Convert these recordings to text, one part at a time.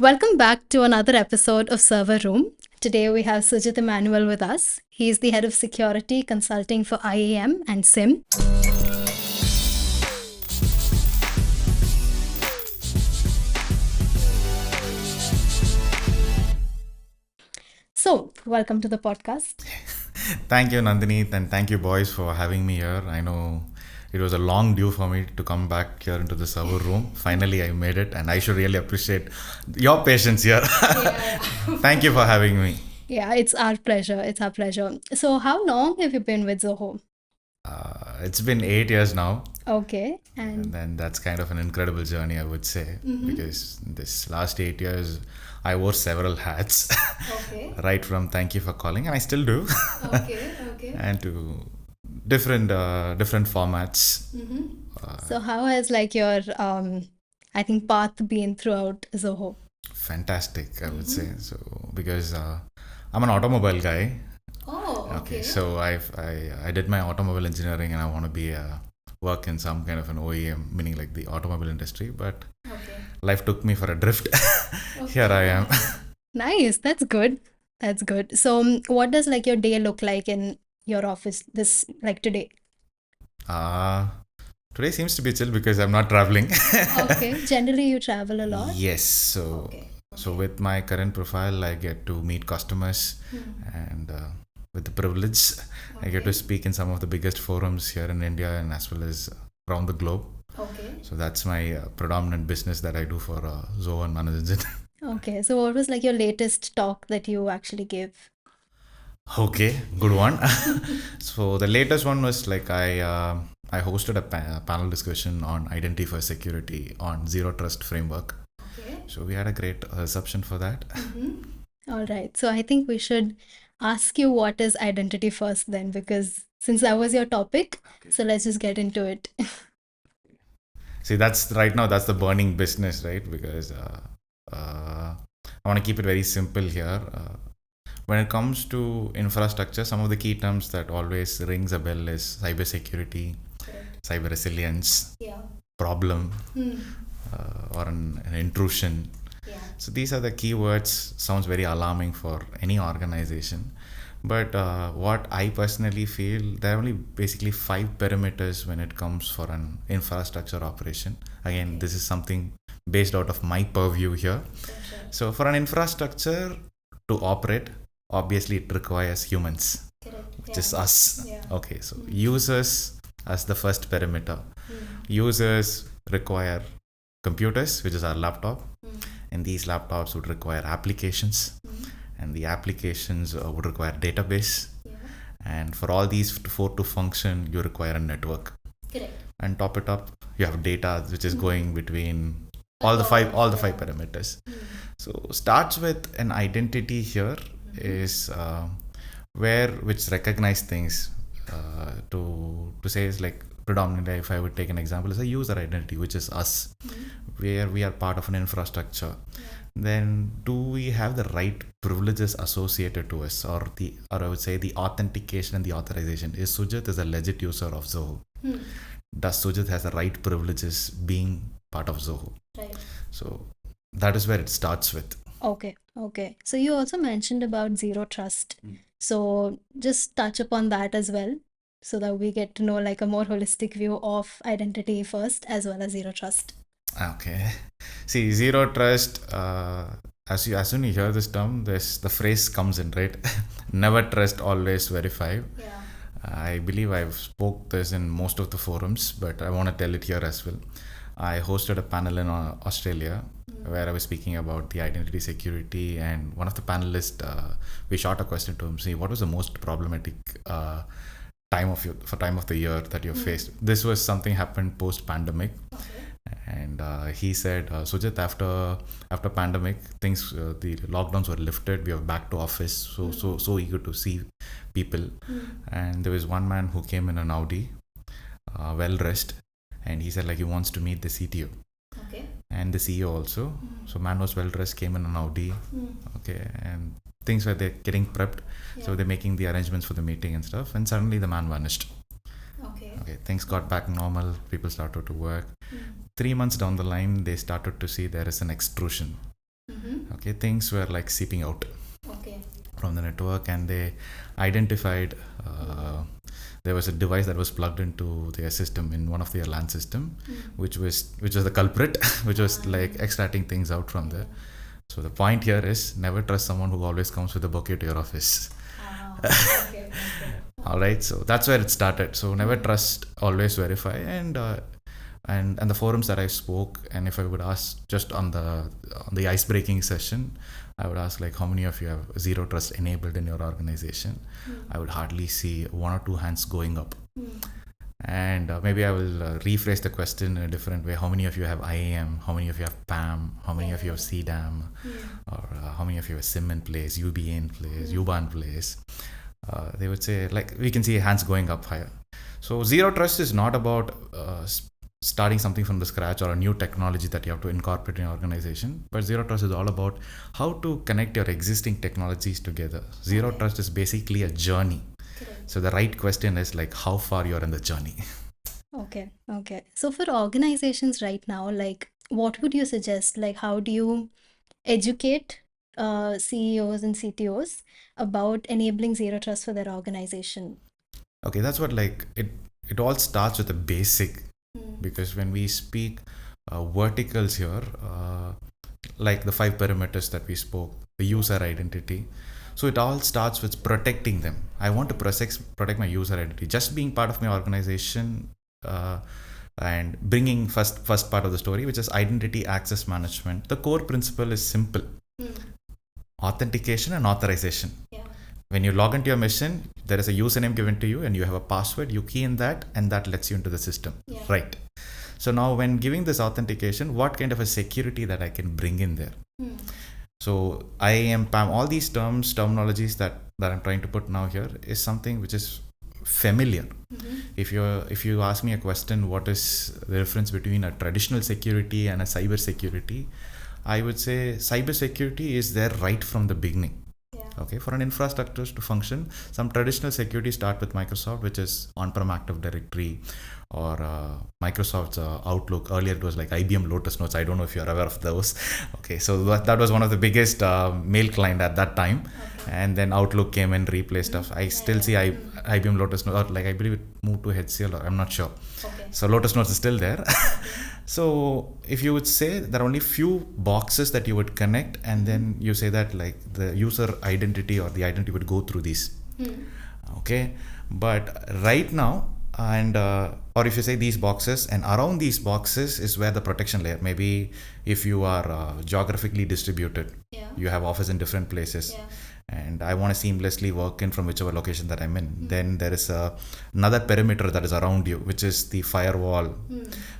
Welcome back to another episode of Server Room. Today we have Sujith Immanuel with us. He is the head of security consulting for IAM and SIM. So, welcome to the podcast. Thank you, Nandini, and thank you, boys, for having me here. I know it was a long due for me to come back here into the server room. Finally, I made it, and I should really appreciate your patience here. Thank you for having me. Yeah, it's our pleasure. It's our pleasure. So, how long have you been with Zoho? It's been 8 years now, Okay, and and then that's kind of an incredible journey, I would say, because this last 8 years, I wore several hats, okay, right from thank you for calling, and I still do, okay. and to different formats. So, how has like your I think path been throughout Zoho? Fantastic, I would say. So because I'm an automobile guy. Oh, Okay, so I did my automobile engineering and I want to be work in some kind of an OEM, meaning like the automobile industry. But Okay. life took me for a drift. Here I am. Nice. That's good. That's good. So, what does like your day look like in your office this like today? Uh, Today seems to be chill because I'm not traveling. Okay. Generally, you travel a lot. Yes, so with my current profile, I get to meet customers, and with the privilege, I get to speak in some of the biggest forums here in India and as well as around the globe. Okay. So that's my predominant business that I do for Zoho and Manajan. Okay. So, what was like your latest talk that you actually gave? Okay, good one. So the latest one was like I hosted a panel discussion on Identityfirst security on zero trust framework. Okay. So we had a great reception for that. All right. So, I think we should ask you what is identity first then, because since that was your topic, so let's just get into it. See, that's right now that's the burning business, right? Because I want to keep it very simple here. When it comes to infrastructure, some of the key terms that always rings a bell is cybersecurity, cyber resilience, problem, or an intrusion. So these are the keywords. Sounds very alarming for any organization. But what I personally feel, there are only basically 5 parameters when it comes for an infrastructure operation. Again, this is something based out of my purview here. So for an infrastructure to operate, obviously it requires humans, which is us. Okay, so users as the first parameter. Users require computers, which is our laptop, and these laptops would require applications, and the applications would require database, and for all these four to function, you require a network. And top it up, you have data which is going between all the five parameters. So starts with an identity here is which recognize things to say is like predominantly, if I would take an example, is a user identity, which is us, where we are part of an infrastructure. Then do we have the right privileges associated to us, or I would say the authentication and the authorization? Is Sujith is a legit user of Zoho? Does Sujith has the right privileges being part of Zoho? So that is where it starts with. Okay, okay. So you also mentioned about zero trust. So just touch upon that as well, so that we get to know like a more holistic view of identity first as well as zero trust. Okay. See, zero trust. As soon as you hear this term, the phrase comes in, right? Never trust, always verify. I believe I've spoke this in most of the forums, but I want to tell it here as well. I hosted a panel in Australia where I was speaking about the identity security, and one of the panelists, we shot a question to him: see, what was the most problematic time of the year that you faced? This was something happened post pandemic. And he said, Sujit, after pandemic, things the lockdowns were lifted. We are back to office, so eager to see people. And there was one man who came in an Audi, well dressed, and he said like he wants to meet the CTO and the CEO also. So man was well dressed, came in an Audi, okay, and things were they're getting prepped. So they're making the arrangements for the meeting and stuff. And suddenly the man vanished. Okay, things got back normal. People started to work. 3 months down the line, they started to see there is an extrusion. Okay, things were like seeping out Okay. from the network, and they identified there was a device that was plugged into their system in one of their LAN system, which was the culprit, which was like extracting things out from there. So the point here is never trust someone who always comes with a bouquet to your office. Okay. All right, so that's where it started. So never trust, always verify, and the forums that I spoke, and if I would ask just on the ice breaking session, I would ask like how many of you have zero trust enabled in your organization. I would hardly see one or two hands going up. And maybe I will rephrase the question in a different way. How many of you have IAM? How many of you have PAM? How many of you have CDAM? Or how many of you have SIM in place, UBA in place, UBA in place? They would say, like, we can see hands going up higher. So zero trust is not about starting something from the scratch or a new technology that you have to incorporate in your organization, but zero trust is all about how to connect your existing technologies together. Zero trust is basically a journey. So the right question is like how far you're in the journey. Okay. So for organizations right now, like what would you suggest? Like how do you educate CEOs and CTOs about enabling zero trust for their organization? Okay, that's what like it all starts with a basic, because when we speak verticals here, like the 5 perimeters that we spoke, the user identity. So it all starts with protecting them. I want to protect my user identity. Just being part of my organization and bringing first part of the story, which is identity access management. The core principle is simple: authentication and authorization. When you log into your machine, there is a username given to you and you have a password. You key in that and that lets you into the system. Right. So now when giving this authentication, what kind of a security that I can bring in there? So IAM, PAM, all these terminologies that I'm trying to put now here is something which is familiar. If you ask me a question, what is the difference between a traditional security and a cyber security? I would say cyber security is there right from the beginning. Okay, for an infrastructure to function, some traditional security start with Microsoft, which is on-prem Active Directory, or Microsoft's Outlook. Earlier it was like IBM Lotus Notes. I don't know if you're aware of those. Okay, so that was one of the biggest mail client at that time. And then Outlook came and replaced stuff. I still see IBM Lotus Notes, or like I believe it moved to HCL, or I'm not sure. So Lotus Notes is still there. So if you would say there are only few boxes that you would connect, and then you say that like the user identity or the identity would go through these. Okay, but right now, and or if you say these boxes, and around these boxes is where the protection layer. Maybe if you are geographically distributed, you have office in different places, and I want to seamlessly work in from whichever location that I'm in, then there is another perimeter that is around you, which is the firewall.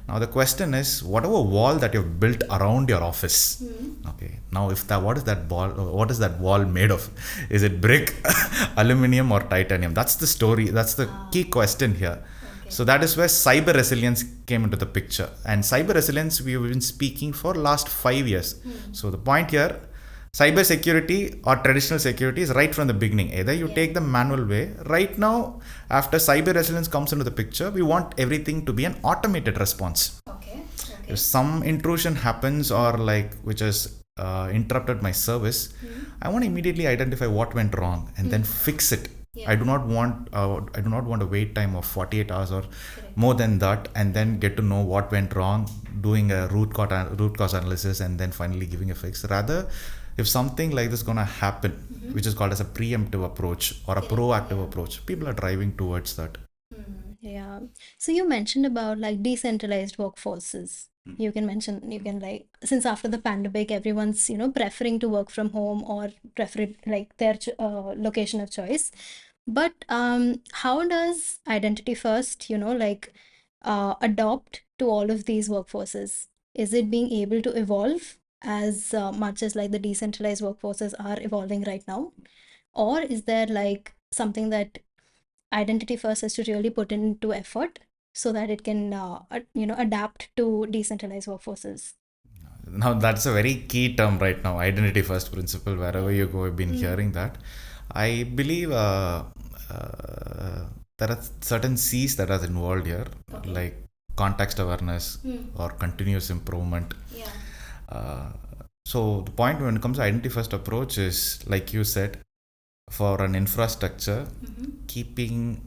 Now the question is, whatever wall that you've built around your office, okay, now what is that wall made of? Is it brick, aluminum, or titanium? That's the story. That's the key question here. So that is where cyber resilience came into the picture. And cyber resilience, we've been speaking for last 5 years. So the point here, cyber security or traditional security is right from the beginning. Either you take the manual way. Right now, after cyber resilience comes into the picture, we want everything to be an automated response. If some intrusion happens, or like which has interrupted my service, I want to immediately identify what went wrong and then fix it. I do not want a wait time of 48 hours or more than that, and then get to know what went wrong, doing a root cause analysis, and then finally giving a fix. Rather, if something like this is going to happen, which is called as a preemptive approach or a proactive approach, people are driving towards that. Yeah. So you mentioned about like decentralized workforces. You can like, since after the pandemic, everyone's, preferring to work from home or prefer like their location of choice. But how does Identityfirst, adopt to all of these workforces? Is it being able to evolve as much as like the decentralized workforces are evolving right now? Or is there like something that Identityfirst has to really put into effort so that it can, adapt to decentralized workforces? Now that's a very key term right now, identity first principle. Wherever you go, I've been hearing that. I believe there are certain C's that are involved here, like context awareness or continuous improvement. So the point when it comes to identity first approach is, like you said, for an infrastructure, keeping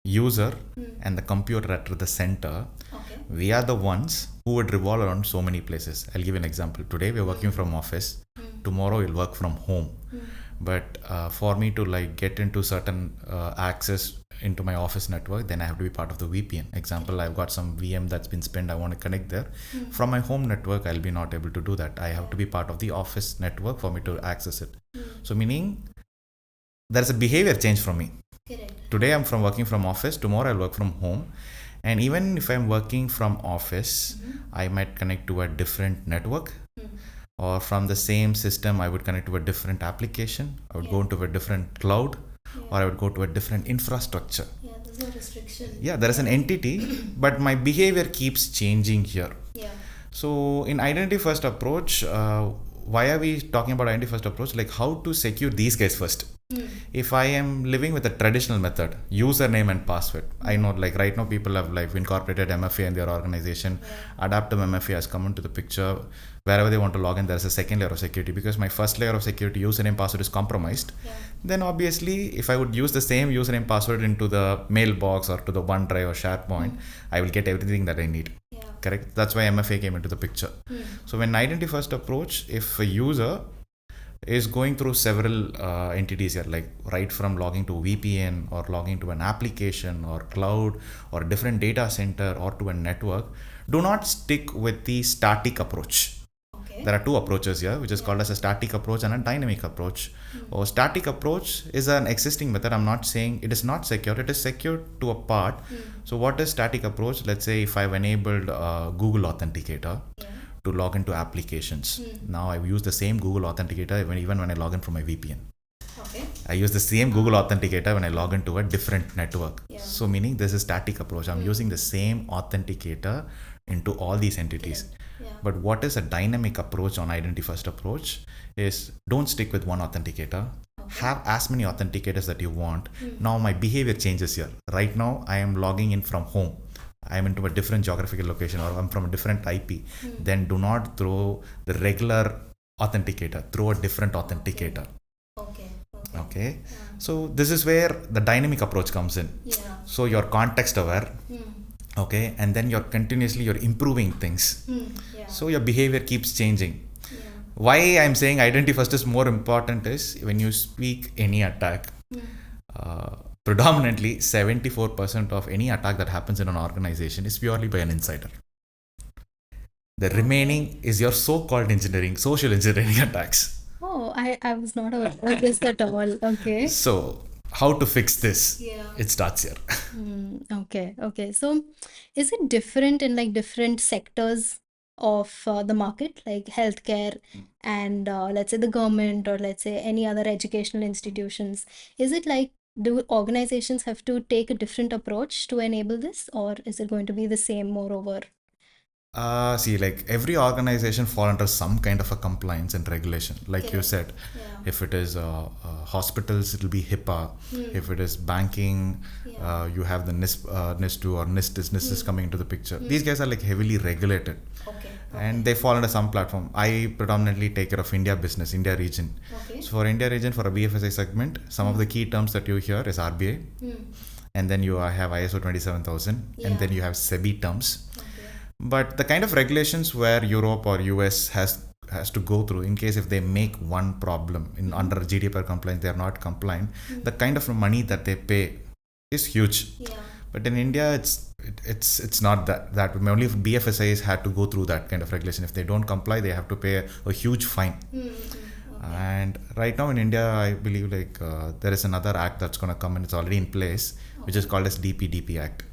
user and the computer at the center. Okay. We are the ones who would revolve around so many places. I'll give you an example. Today we're working from office. Tomorrow we'll work from home. But for me to like get into certain access into my office network, then I have to be part of the VPN. Example, I've got some VM that's been spent, I want to connect there. From my home network, I'll be not able to do that. I have to be part of the office network for me to access it. So meaning there's a behavior change from me. Correct. Today I'm from working from office, tomorrow I'll work from home. And even if I'm working from office, I might connect to a different network. Or from the same system, I would connect to a different application. I would go into a different cloud, or I would go to a different infrastructure. Yeah, there's no restriction. Yeah, there is an entity, but my behavior keeps changing here. Yeah. So in identity first approach, why are we talking about identity first approach? Like how to secure these guys first. If I am living with a traditional method, username and password, I know like right now people have like incorporated MFA in their organization. Adaptive MFA has come into the picture. Wherever they want to log in, there's a second layer of security. Because my first layer of security, username password, is compromised, then obviously if I would use the same username password into the mailbox or to the OneDrive or SharePoint, I will get everything that I need. Correct? That's why MFA came into the picture. So when identity first approach, if a user is going through several entities here, like right from logging to VPN or logging to an application or cloud or a different data center or to a network, do not stick with the static approach. There are two approaches here, which is called as a static approach and a dynamic approach. Or static approach is an existing method. I'm not saying it is not secure. It is secure to a part. So what is static approach? Let's say if I've enabled Google Authenticator to log into applications. Now I use the same Google Authenticator even when I log in from my VPN. Okay. I use the same Google Authenticator when I log into a different network. So meaning this is static approach. I'm using the same authenticator into all these entities. But what is a dynamic approach on identity first approach is don't stick with one authenticator. Have as many authenticators that you want. Now my behavior changes here. Right now I am logging in from home. I am into a different geographical location or I'm from a different IP. Then do not throw the regular authenticator. Throw a different authenticator. Okay. So this is where the dynamic approach comes in. So you're context aware. Okay, and then you're improving things. So your behavior keeps changing. Why I'm saying identity first is more important is when you speak any attack, predominantly 74% of any attack that happens in an organization is purely by an insider. The remaining is your so-called social engineering attacks. Oh, I was not aware of this at all. Okay. So how to fix this? It starts here. Okay. So is it different in like different sectors of the market, like healthcare and let's say the government or let's say any other educational institutions? Is it like, do organizations have to take a different approach to enable this, or is it going to be the same moreover? See, like every organization fall under some kind of a compliance and regulation. Like you said, if it is hospitals, it will be HIPAA. If it is banking, you have the NIS2 or NIST is coming into the picture. These guys are like heavily regulated. And they fall under some platform. I predominantly take care of India business, India region. So for India region, for a BFSI segment, some of the key terms that you hear is RBI. And then you have ISO 27000. And then you have SEBI terms. But the kind of regulations where Europe or US has to go through in case if they make one problem in under GDPR compliance, they are not compliant, the kind of money that they pay is huge. But in India, it's not that only if BFSIs had to go through that kind of regulation. If they don't comply, they have to pay a huge fine. And right now in India, I believe like there is another act that's going to come and it's already in place, which is called as DPDP Act.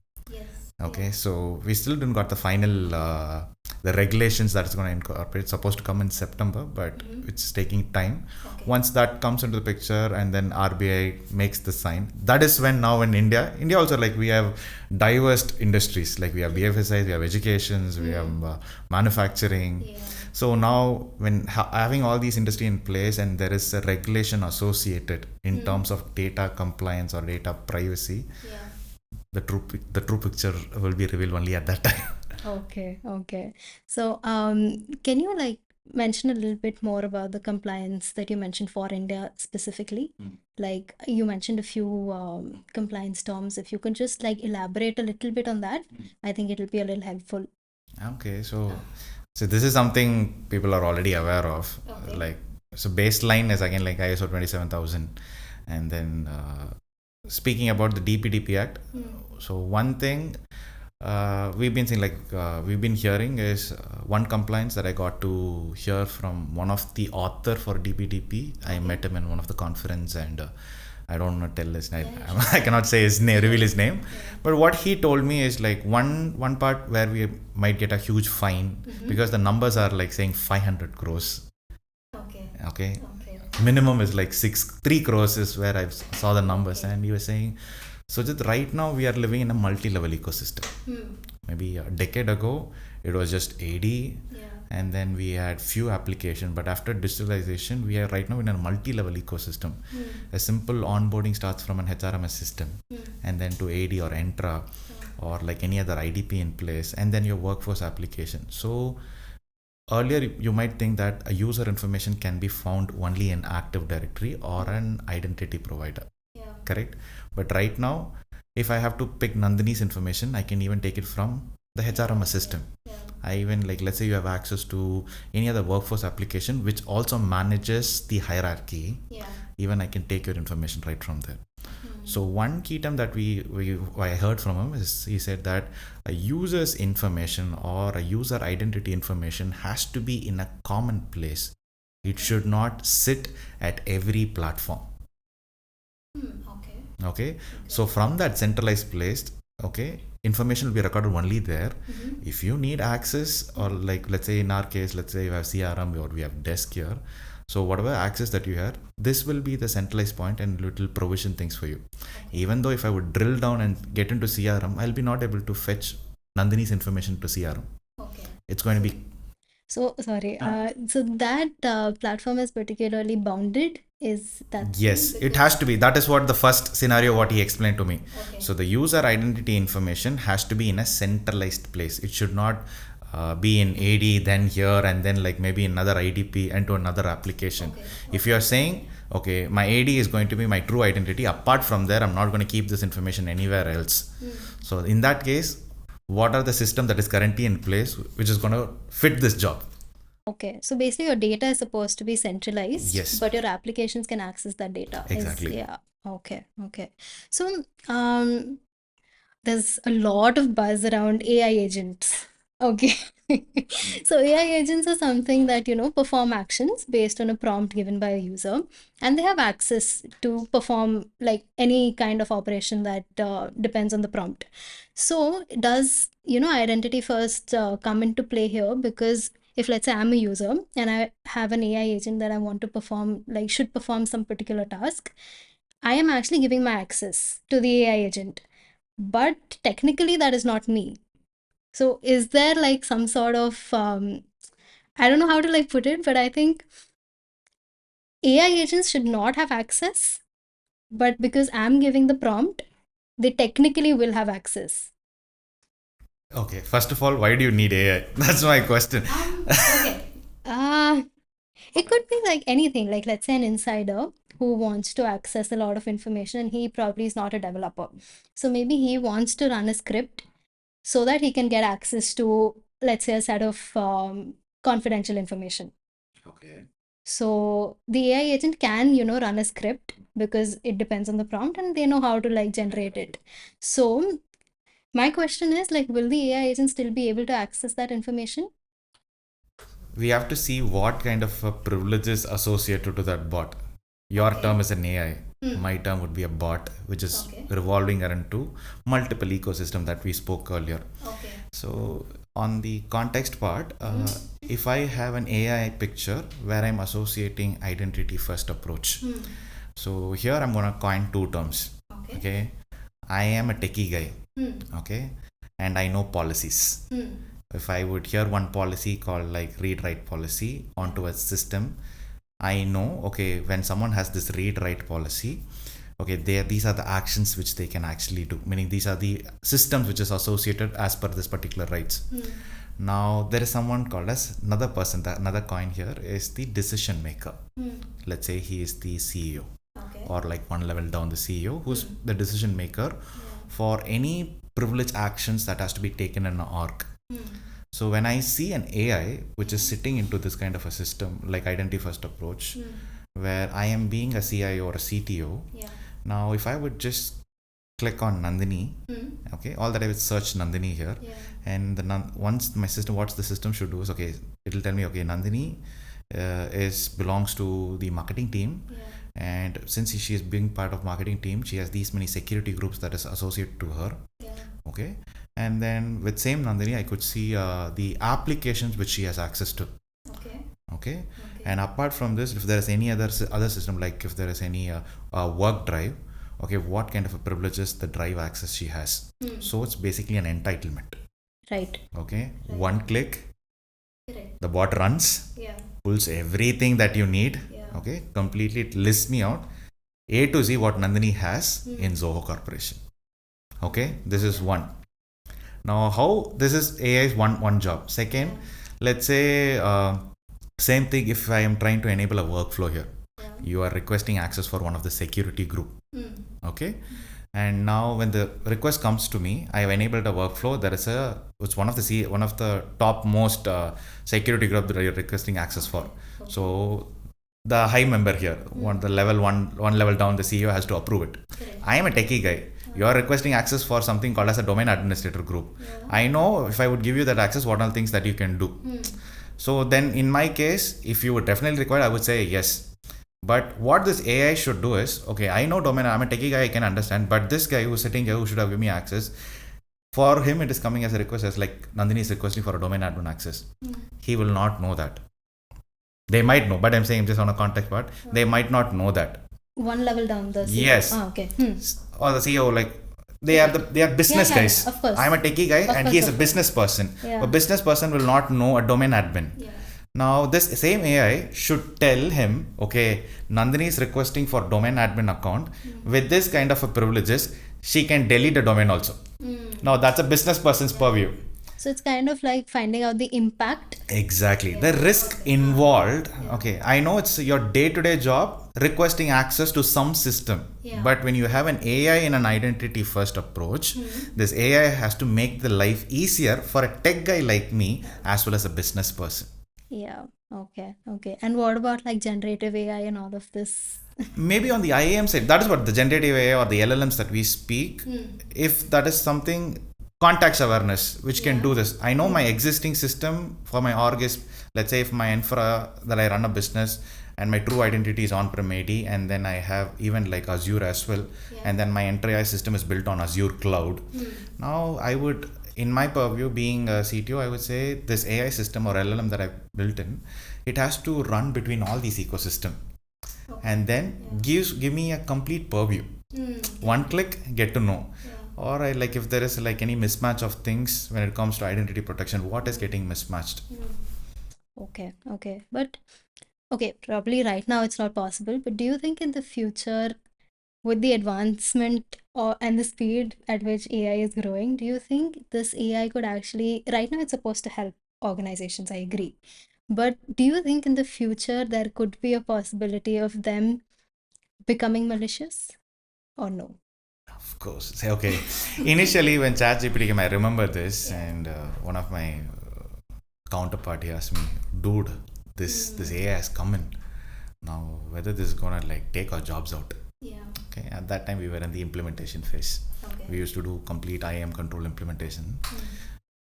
Okay, so we still didn't got the final the regulations that it's going to incorporate. It's supposed to come in September, but it's taking time. Once that comes into the picture and then RBI makes the sign, that is when now in India also like we have diverse industries, like we have BFSIs, we have educations, we have manufacturing. So now when having all these industry in place and there is a regulation associated in terms of data compliance or data privacy, the true picture will be revealed only at that time. Okay. So can you like mention a little bit more about the compliance that you mentioned for India specifically? Like you mentioned a few compliance terms. If you can just like elaborate a little bit on that, I think it'll be a little helpful. Okay, so this is something people are already aware of. Okay. Like, so baseline is again like ISO 27000, and then speaking about the DPDP Act. So one thing we've been seeing, we've been hearing is one compliance that I got to hear from one of the author for DPDP. I met him in one of the conference, and I don't want to tell his name. I cannot say his name, reveal his name. But what he told me is like one part where we might get a huge fine because the numbers are like saying 500 crores. Okay. Minimum is like 3 crores is where I saw the numbers, and he was saying, so just right now we are living in a multi-level ecosystem. Maybe a decade ago it was just AD, and then we had few applications, but after digitalization we are right now in a multi-level ecosystem. A simple onboarding starts from an HRMS system, and then to AD or Entra, or like any other IDP in place, and then your workforce application. So earlier you might think that a user information can be found only in Active Directory or an identity provider. Correct? But right now, if I have to pick Nandini's information, I can even take it from the HRMS system. I even, like, let's say you have access to any other workforce application which also manages the hierarchy. Even I can take your information right from there. So one key term that I heard from him is, he said that a user's information or a user identity information has to be in a common place. It should not sit at every platform. Okay. So from that centralized place, information will be recorded only there. If you need access, or like, let's say in our case, let's say you have CRM or we have desk here. So whatever access that you have, this will be the centralized point, and it will provision things for you. Even though if I would drill down and get into CRM, I'll be not able to fetch Nandini's information to CRM. It's going to be... So sorry. So that platform is particularly bounded. Is that... Yes, it has to be. That is what the first scenario what he explained to me. So the user identity information has to be in a centralized place. It should not be in AD, then here, and then like maybe another IDP and to another application. If you are saying, okay, my AD is going to be my true identity, apart from there I'm not going to keep this information anywhere else. So in that case, what are the system that is currently in place which is going to fit this job? Okay, so basically your data is supposed to be centralized, Yes, but your applications can access that data. exactly. Yeah. Okay. So there's a lot of buzz around AI agents. Okay. So AI agents are something that, perform actions based on a prompt given by a user, and they have access to perform like any kind of operation that depends on the prompt. So does, Identityfirst come into play here? Because if, let's say, I'm a user and I have an AI agent that I want to perform, like should perform some particular task, I am actually giving my access to the AI agent, but technically that is not me. So is there like some sort of I don't know how to like put it, but I think AI agents should not have access, but because I'm giving the prompt, they technically will have access. Okay, first of all, why do you need AI? That's my question. It could be like anything, like let's say an insider who wants to access a lot of information, and he probably is not a developer. So maybe he wants to run a script so that he can get access to, let's say, a set of confidential information. Okay. So the AI agent can, run a script because it depends on the prompt and they know how to like generate it. So my question is like, will the AI agent still be able to access that information? We have to see what kind of privileges associated to that bot. Your term is an AI. My term would be a bot, which is revolving around to multiple ecosystem that we spoke earlier. So on the context part, if I have an AI picture where I'm associating identity first approach. So here I'm going to coin two terms. Okay. I am a techie guy. Okay. And I know policies. If I would hear one policy called like read write policy onto a system, I know, okay, when someone has this read write policy, okay, these are the actions which they can actually do, meaning these are the systems which is associated as per this particular rights. Now there is someone called as another person. Another coin here is the decision maker. Let's say he is the CEO, or like one level down the CEO, who's the decision maker for any privileged actions that has to be taken in an org. So when I see an AI which is sitting into this kind of a system like Identityfirst approach, where I am being a CIO or a CTO, now if I would just click on Nandini, okay, all that I would search Nandini here, and once my system, what the system should do is, okay, it'll tell me, okay, Nandini belongs to the marketing team, and since she is being part of marketing team, she has these many security groups that is associated to her, okay, and then with same Nandini, I could see the applications which she has access to, okay. And apart from this, if there is any other system, like if there is any work drive, okay, what kind of a privileges the drive access she has. So it's basically an entitlement. Right. Okay. One click, the bot runs, pulls everything that you need. Okay. Completely it lists me out A to Z what Nandini has in Zoho Corporation. Okay. This is one. Now how this is AI's one job. Second, let's say same thing if I am trying to enable a workflow here. You are requesting access for one of the security group. Okay. And now when the request comes to me, I have enabled a workflow. It's one of the top most security group that you're requesting access for. So the high member here, one level down, the CEO has to approve it. I am a techie guy. You are requesting access for something called as a domain administrator group. I know if I would give you that access, what are things that you can do. So then in my case, if you would definitely require, I would say yes. But what this AI should do is, okay, I know domain, I'm a techie guy, I can understand, but this guy who's sitting here who should have given me access, for him it is coming as a request as like Nandini is requesting for a domain admin access. He will not know that. They might know, but I'm saying just on a context part, they might not know that. One level down the CEO. Yes. Okay. Or the CEO, like they are business guys. Of course. I'm a techie guy and he is a business person. A business person will not know a domain admin. Now this same AI should tell him, okay, Nandini is requesting for domain admin account with this kind of a privileges, she can delete the domain also. Now that's a business person's purview. So it's kind of like finding out the impact. Exactly. The risk involved. Okay, I know it's your day-to-day job requesting access to some system. But when you have an AI in an identity-first approach, this AI has to make the life easier for a tech guy like me as well as a business person. Yeah. Okay. And what about like generative AI and all of this? Maybe on the IAM side, that is what the generative AI or the LLMs that we speak, if that is something, context awareness, which can do this. I know my existing system for my org is, let's say if my infra that I run a business and my true identity is on-prem AD, and then I have even like Azure as well, and then my entire system is built on Azure cloud. Now I would, in my purview, being a CTO, I would say this AI system or LLM that I've built in, it has to run between all these ecosystem, and then give me a complete purview. One click, get to know. Or like if there is like any mismatch of things when it comes to identity protection, what is getting mismatched? Okay. But okay, probably right now it's not possible. But do you think in the future, with the advancement and the speed at which AI is growing, do you think this AI could actually, right now it's supposed to help organizations, I agree. But do you think in the future there could be a possibility of them becoming malicious or no? Of course. Okay. Initially, when ChatGPT came, I remember this, and one of my counterpart, he asked me, "Dude, this AI has come in. Now, whether this is gonna like take our jobs out." Okay. At that time, we were in the implementation phase. We used to do complete IAM control implementation.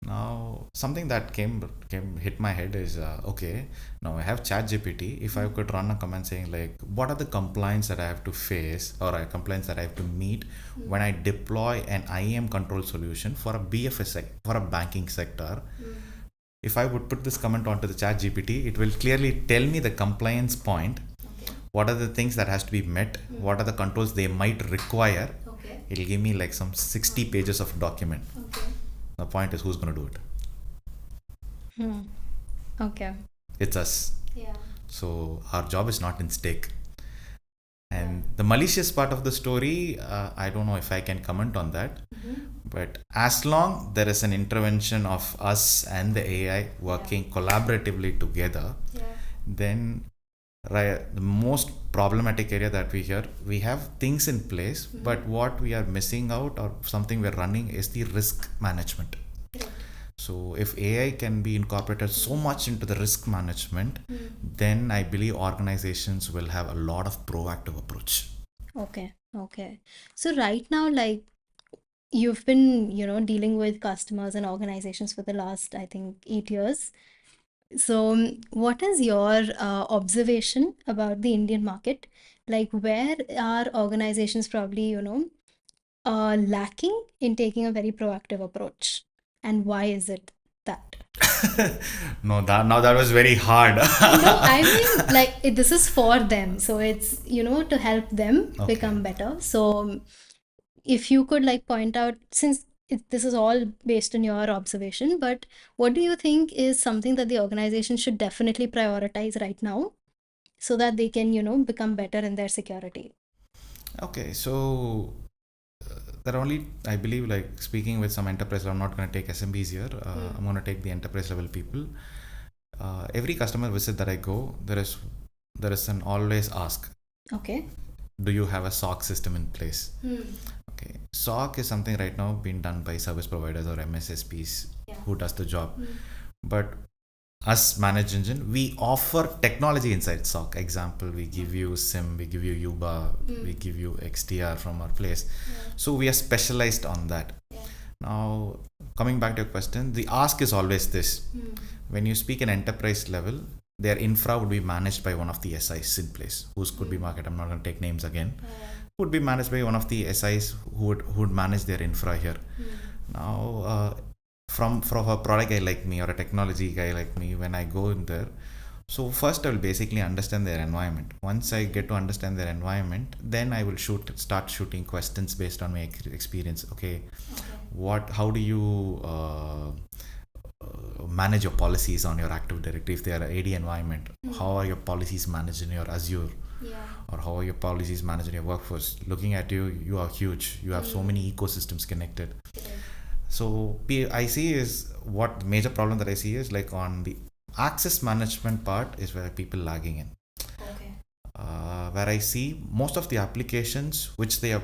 Now, something that hit my head is, okay, now I have ChatGPT. If I could run a command saying like, what are the compliance that I have to face or compliance that I have to meet when I deploy an IAM control solution for a BFS for a banking sector? If I would put this comment onto the ChatGPT, it will clearly tell me the compliance point. What are the things that has to be met? What are the controls they might require? It'll give me like some 60 pages of document. The point is, who's going to do it? Okay. It's us. So our job is not in stake. And the malicious part of the story, I don't know if I can comment on that. But as long there is an intervention of us and the AI working collaboratively together, then right, the most problematic area that we have things in place, but what we are missing out or something we're running is the risk management. So if AI can be incorporated so much into the risk management, then I believe organizations will have a lot of proactive approach. Okay. So right now, like you've been, dealing with customers and organizations for the last, I think, 8 years. So, what is your observation about the Indian market? Like, where are organizations probably, lacking in taking a very proactive approach? And why is it that? No, that was very hard. No, I mean, like, this is for them. So, it's, to help them Okay. become better. So, if you could, like, point out, since this is all based on your observation, but what do you think is something that the organization should definitely prioritize right now so that they can, become better in their security? Okay, so there are only, I believe, like speaking with some enterprise, I'm not going to take SMBs here. I'm going to take the enterprise level people. Every customer visit that I go, there is an always ask. Okay. Do you have a SOC system in place? Okay, SOC is something right now being done by service providers or MSSPs who does the job. But us managed engine, we offer technology inside SOC. Example, we give you SIM, we give you UBA, we give you XDR from our place. So we are specialized on that. Now, coming back to your question, the ask is always this. When you speak an enterprise level, their infra would be managed by one of the SIs in place, whose could be market. I'm not going to take names again. Would be managed by one of the SIs who would manage their infra here. Now, from a product guy like me or a technology guy like me, when I go in there, so first I will basically understand their environment. Once I get to understand their environment, then I will start shooting questions based on my experience. Okay. How do you manage your policies on your Active Directory if they are AD environment? How are your policies managed in your Azure? Or how are your policies managed in your workforce? Looking at you, you are huge. You have so many ecosystems connected. So I see is what the major problem that I see is like on the access management part is where people lagging in. Where I see most of the applications which they have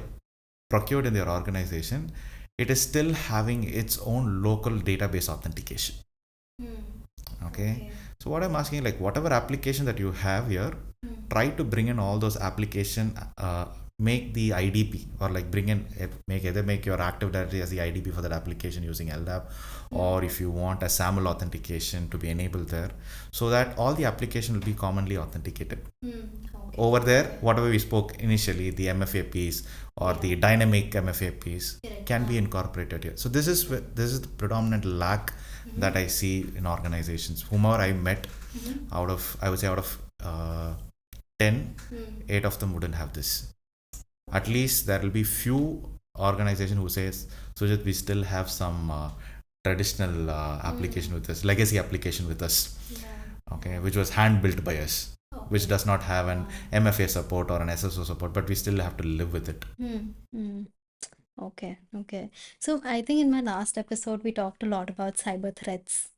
procured in their organization, it is still having its own local database authentication. Okay. So what I'm asking, like whatever application that you have here, try to bring in all those application, make the IDP or like make your Active Directory as the IDP for that application using LDAP, or if you want a SAML authentication to be enabled there, so that all the application will be commonly authenticated. Over there, whatever we spoke initially, the MFAPs or the dynamic MFAPs can be incorporated here. So this is the predominant lack that I see in organizations. Whomever I met, I would say out of 10, 8 of them wouldn't have this. At least there will be few organizations who says, Sujith, we still have some traditional application with us, legacy application with us, okay, which was hand built by us, which does not have an MFA support or an SSO support, but we still have to live with it. Okay. So I think in my last episode, we talked a lot about cyber threats.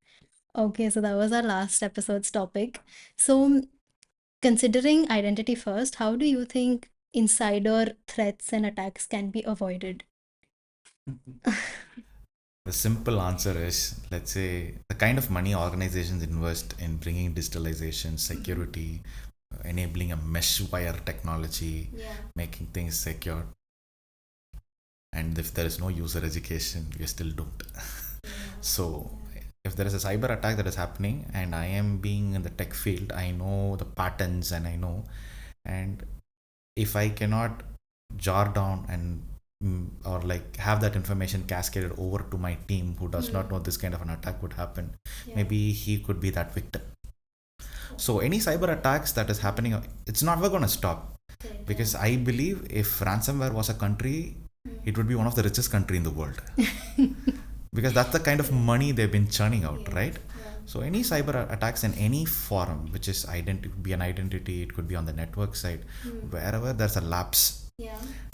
Okay, so that was our last episode's topic. So considering Identityfirst, how do you think insider threats and attacks can be avoided? The simple answer is, let's say, the kind of money organizations invest in bringing digitalization, security, enabling a mesh wire technology, making things secure. And if there is no user education, we are still doomed. So, if there is a cyber attack that is happening and I am being in the tech field, I know the patterns and if I cannot jar down and or like have that information cascaded over to my team who does not know this kind of an attack would happen, maybe he could be that victim. So any cyber attacks that is happening, it's never going to stop, because I believe if ransomware was a country, it would be one of the richest country in the world. Because that's the kind of money they've been churning out, right? So any cyber attacks in any forum, which is it could be an identity, it could be on the network side, wherever there's a lapse,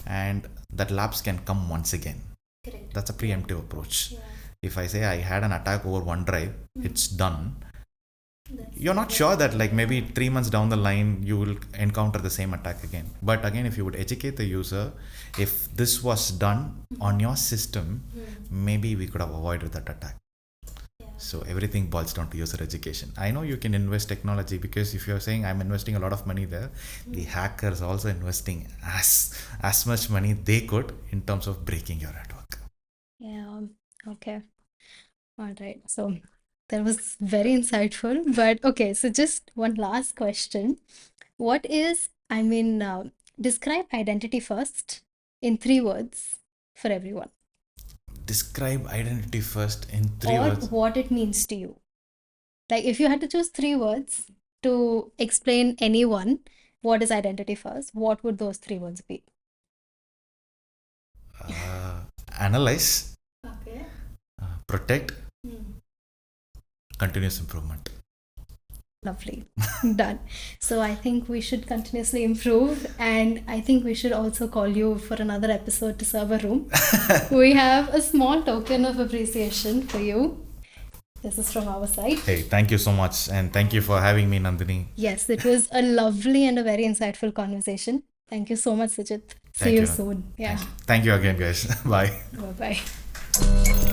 and that lapse can come once again. That's a preemptive approach. If I say I had an attack over OneDrive, it's done. You're not sure that like maybe 3 months down the line you will encounter the same attack again. But again, if you would educate the user, if this was done on your system, maybe we could have avoided that attack. So everything boils down to user education. I know you can invest technology, because if you're saying I'm investing a lot of money there, the hackers also investing as much money they could in terms of breaking your network. Yeah. Okay. All right. So that was very insightful. But okay, so just one last question. What is, describe identity first in 3 words for everyone, Describe identity first in three or words. what it means to you. Like if you had to choose 3 words to explain anyone what is identity first, what would those 3 words be? Analyze, Okay. protect, continuous improvement. Lovely. Done. So I think we should continuously improve, and I think we should also call you for another episode to serve a room. We have a small token of appreciation for you. This is from our side. Hey, thank you so much, and thank you for having me, Nandini. Yes, it was a lovely and a very insightful conversation. Thank you so much, Sujith. See Thank you you. soon. Yeah. Thank you again, guys. Bye. Bye bye.